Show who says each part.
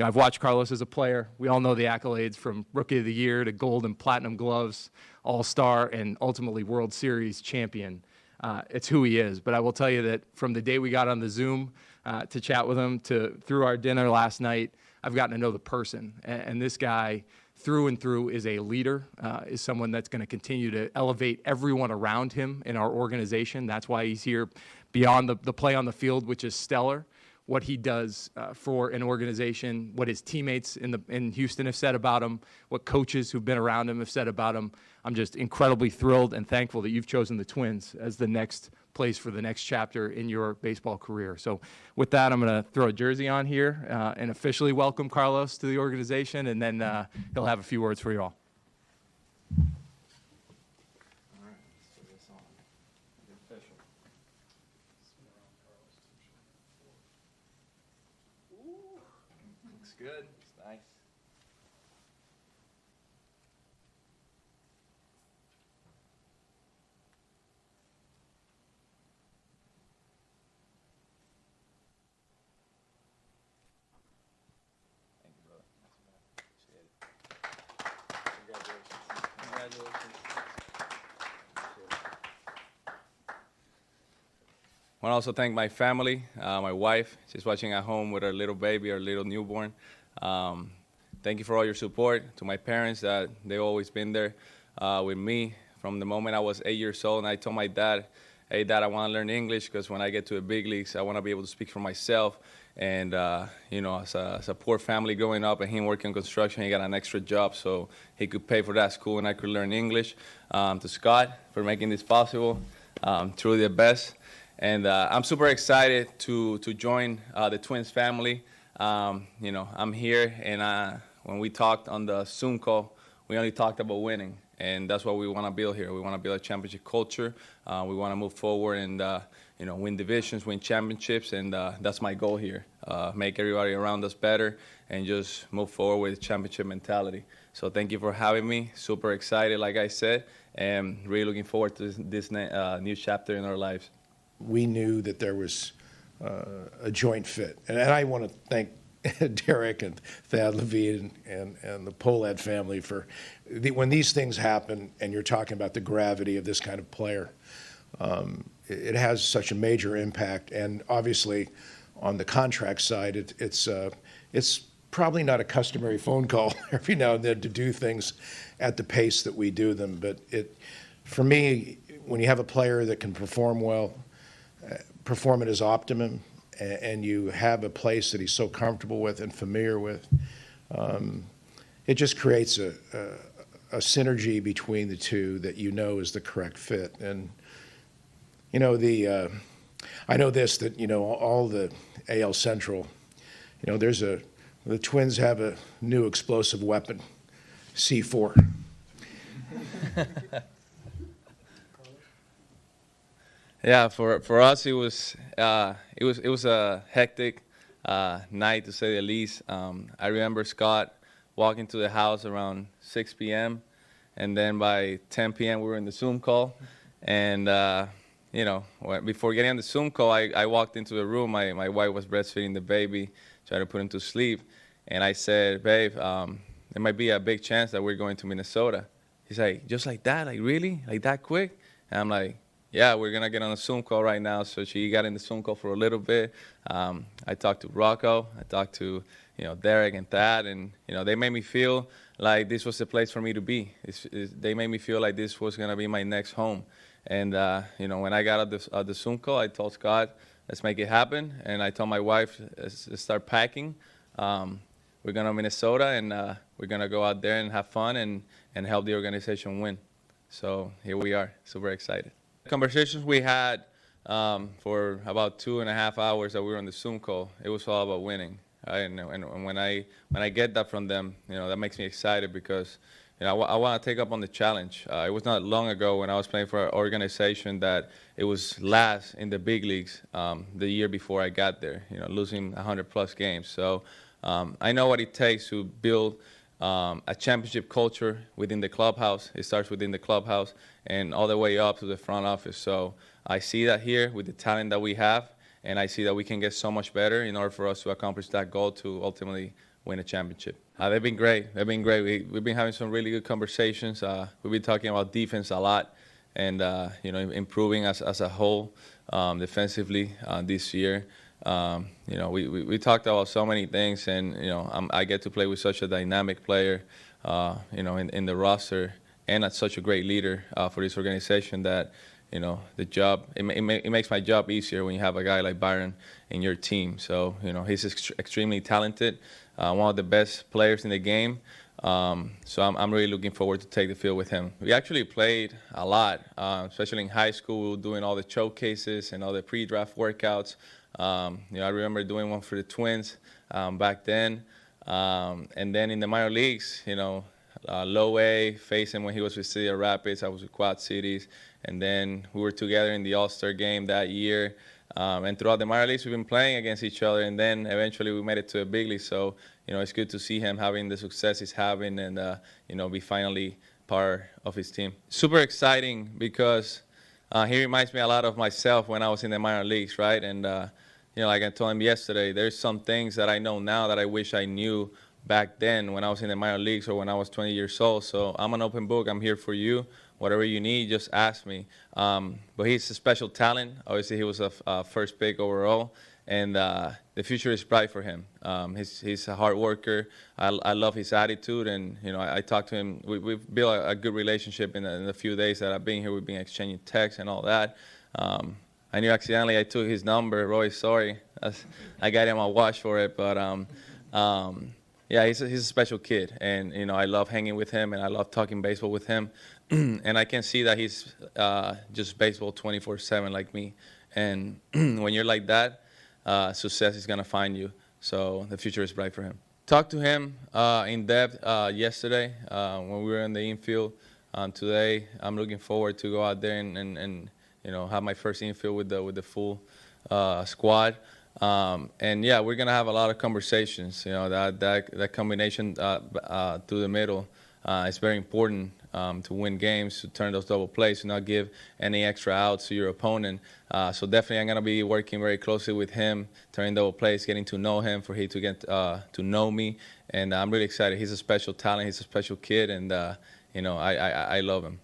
Speaker 1: I've watched Carlos as a player. We all know the accolades from Rookie of the Year to Gold and Platinum Gloves, All-Star, and ultimately World Series champion. It's who he is. But I will tell you that from the day we got on the Zoom to chat with him to through our dinner last night, I've gotten to know the person. And this guy, through and through, is a leader, is someone that's going to continue to elevate everyone around him in our organization. That's why he's here beyond the play on the field, which is stellar. What he does for an organization, what his teammates in Houston have said about him, what coaches who've been around him have said about him. I'm just incredibly thrilled and thankful that you've chosen the Twins as the next place for the next chapter in your baseball career. So with that, I'm going to throw a jersey on here and officially welcome Carlos to the organization, and then he'll have a few words for you all. Good. It's nice. Thank you, brother. Appreciate it. Congratulations. Congratulations. I want to also thank my family, my wife. She's watching at home with our little baby, our little newborn. Thank you for all your support. To my parents, that they've always been there with me from the moment I was 8 years old. And I told my dad, hey, Dad, I want to learn English because when I get to the big leagues, I want to be able to speak for myself. And, as a poor family growing up and him working construction, he got an extra job so he could pay for that school and I could learn English. To Scott for making this possible, truly the best. And I'm super excited to join the Twins family. I'm here, and when we talked on the Zoom call, we only talked about winning, and that's what we want to build here. We want to build a championship culture. We want to move forward and, win divisions, win championships, and that's my goal here, make everybody around us better and just move forward with championship mentality. So thank you for having me. Super excited, like I said, and really looking forward to this new chapter in our lives.
Speaker 2: We knew that there was a joint fit. And I want to thank Derek and Thad Levine and the Polad family for when these things happen and you're talking about the gravity of this kind of player, it has such a major impact. And obviously on the contract side, it's probably not a customary phone call every now and then to do things at the pace that we do them. But for me, when you have a player that can perform well, perform at his optimum, and you have a place that he's so comfortable with and familiar with, it just creates a synergy between the two that is the correct fit. And I know this, that all the AL Central, the Twins have a new explosive weapon, C4.
Speaker 3: Yeah, for us it was a hectic night, to say the least. I remember Scott walking to the house around 6 p.m. and then by 10 p.m. we were in the Zoom call. And before getting on the Zoom call, I walked into the room. My wife was breastfeeding the baby, trying to put him to sleep, and I said, "Babe, there might be a big chance that we're going to Minnesota." He's like, "Just like that? Like really? Like that quick?" And I'm like, yeah, we're going to get on a Zoom call right now. So she got in the Zoom call for a little bit. I talked to Rocco. I talked to, Derek and Thad. And, they made me feel like this was the place for me to be. They made me feel like this was going to be my next home. And, when I got out the Zoom call, I told Scott, let's make it happen. And I told my wife, let's start packing. We're going to Minnesota, and we're going to go out there and have fun and help the organization win. So here we are, super excited. Conversations we had for about 2.5 hours that we were on the Zoom call, it was all about winning. Right? And when I get that from them, that makes me excited because I want to take up on the challenge. It was not long ago when I was playing for an organization that it was last in the big leagues the year before I got there, losing 100+ games. So I know what it takes to build a championship culture within the clubhouse. It starts within the clubhouse and all the way up to the front office. So I see that here with the talent that we have, and I see that we can get so much better in order for us to accomplish that goal to ultimately win a championship. They've been great. They've been great. We've been having some really good conversations. We've been talking about defense a lot, and improving as a whole defensively this year. We talked about so many things, and I get to play with such a dynamic player, in the roster, and at such a great leader for this organization that the job it makes my job easier when you have a guy like Byron in your team. So he's extremely talented, one of the best players in the game. So I'm really looking forward to take the field with him. We actually played a lot, especially in high school. We were doing all the showcases and all the pre-draft workouts. I remember doing one for the Twins back then, and then in the minor leagues, low A, facing when he was with City of Rapids, I was with Quad Cities, and then we were together in the All-Star game that year. And throughout the minor leagues, we've been playing against each other, and then eventually we made it to a big league. So, it's good to see him having the success he's having, and be finally part of his team. Super exciting because he reminds me a lot of myself when I was in the minor leagues, right? And like I told him yesterday, there's some things that I know now that I wish I knew back then when I was in the minor leagues or when I was 20 years old. So I'm an open book. I'm here for you. Whatever you need, just ask me. But he's a special talent. Obviously, he was a first pick overall, and the future is bright for him. He's a hard worker. I love his attitude, and I talked to him. We've built a good relationship in the few days that I've been here. We've been exchanging texts and all that. I knew accidentally I took his number. Roy, sorry. I got him a watch for it, but yeah, he's a special kid, and I love hanging with him, and I love talking baseball with him. And I can see that he's just baseball 24/7 like me. And when you're like that, success is gonna find you. So the future is bright for him. Talked to him in depth yesterday when we were in the infield. Today, I'm looking forward to go out there and have my first infield with the full squad. And yeah, we're gonna have a lot of conversations. That combination through the middle is very important to win games, to turn those double plays, to not give any extra outs to your opponent. So definitely, I'm gonna be working very closely with him, turning double plays, getting to know him, for him to get to know me. And I'm really excited. He's a special talent. He's a special kid, and I love him.